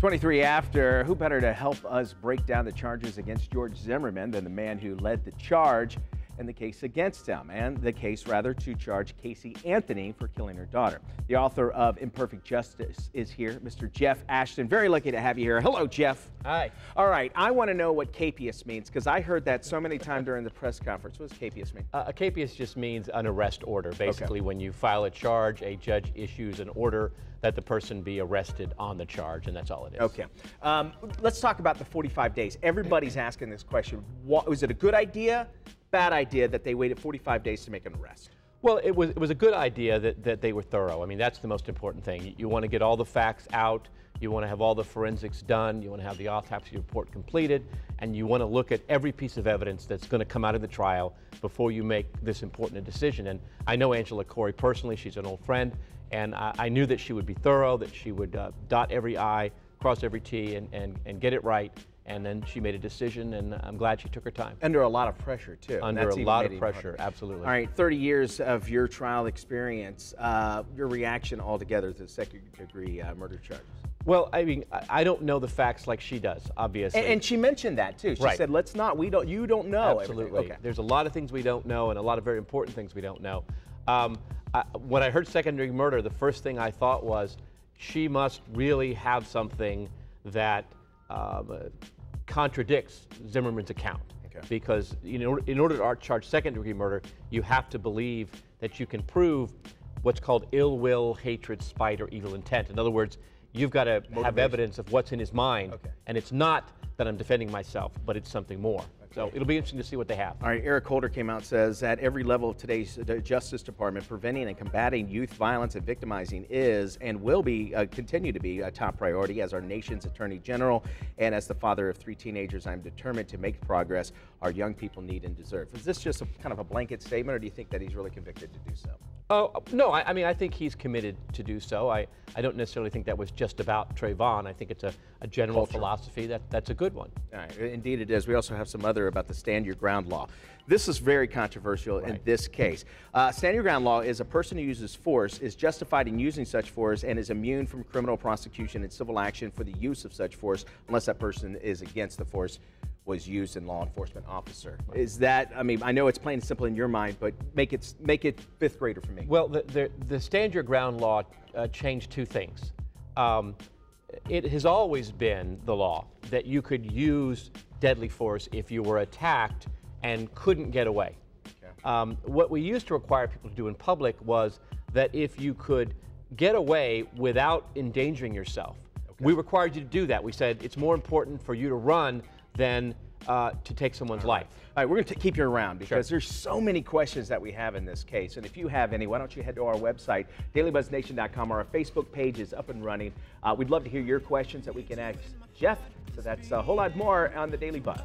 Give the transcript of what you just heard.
23 after, who better to help us break down the charges against George Zimmerman than the man who led the charge in the case against him, and the case, rather, to charge Casey Anthony for killing her daughter. The author of Imperfect Justice is here, Mr. Jeff Ashton. Very lucky to have you here. Hello, Jeff. Hi. All right, I want to know what capious means, because I heard that so many times during the press conference. What does capious mean? A capious just means an arrest order. Basically, when you file a charge, a judge issues an order that the person be arrested on the charge, and that's all it is. Okay. Let's talk about the 45 days. Everybody's asking this question. Was it a good idea, bad idea that they waited 45 days to make an arrest? Well, it was a good idea that they were thorough. I mean, that's the most important thing. You want to get all the facts out. You want to have all the forensics done. You want to have the autopsy report completed. And you want to look at every piece of evidence that's going to come out of the trial before you make this important decision. And I know Angela Corey personally. She's an old friend. And I knew that she would be thorough, that she would dot every I, cross every T, and get it right. And then she made a decision, and I'm glad she took her time. Under a lot of pressure, too. Under a lot of pressure, absolutely. All right, 30 years of your trial experience, your reaction altogether to the second-degree murder charges? Well, I mean, I don't know the facts like she does, obviously. And she mentioned that, too. She said, let's not, you don't know. Absolutely. Okay. There's a lot of things we don't know, and a lot of very important things we don't know. When I heard second-degree murder, the first thing I thought was, she must really have something that contradicts Zimmerman's account. Okay. Because in order to charge second-degree murder, you have to believe that you can prove what's called ill will, hatred, spite, or evil intent. In other words, you've got to have evidence of what's in his mind, and it's not that I'm defending myself, but it's something more. So it'll be interesting to see what they have. All right, Eric Holder came out and says at every level of today's Justice Department, preventing and combating youth violence and victimizing is and will be continue to be a top priority. As our nation's Attorney General and as the father of 3 teenagers, I'm determined to make progress our young people need and deserve. Is this just kind of a blanket statement, or do you think that he's really convicted to do so? Oh, no, I mean, I think he's committed to do so. I don't necessarily think that was just about Treyvon. I think it's a general philosophy that's a good one. All right, indeed it is. We also have some other about the stand your ground law. This is very controversial in this case. Stand your ground law is a person who uses force is justified in using such force and is immune from criminal prosecution and civil action for the use of such force unless that person is against the force was used in law enforcement officer. Is that, I mean, I know it's plain and simple in your mind, but make it fifth grader for me. Well, the stand your ground law changed 2 things. It has always been the law that you could use deadly force if you were attacked and couldn't get away. Okay. What we used to require people to do in public was that if you could get away without endangering yourself, we required you to do that. We said it's more important for you to run than to take someone's life. All right, we're going to keep you around because there's so many questions that we have in this case. And if you have any, why don't you head to our website, dailybuzznation.com. Our Facebook page is up and running. We'd love to hear your questions that we can ask Jeff. So that's a whole lot more on the Daily Buzz.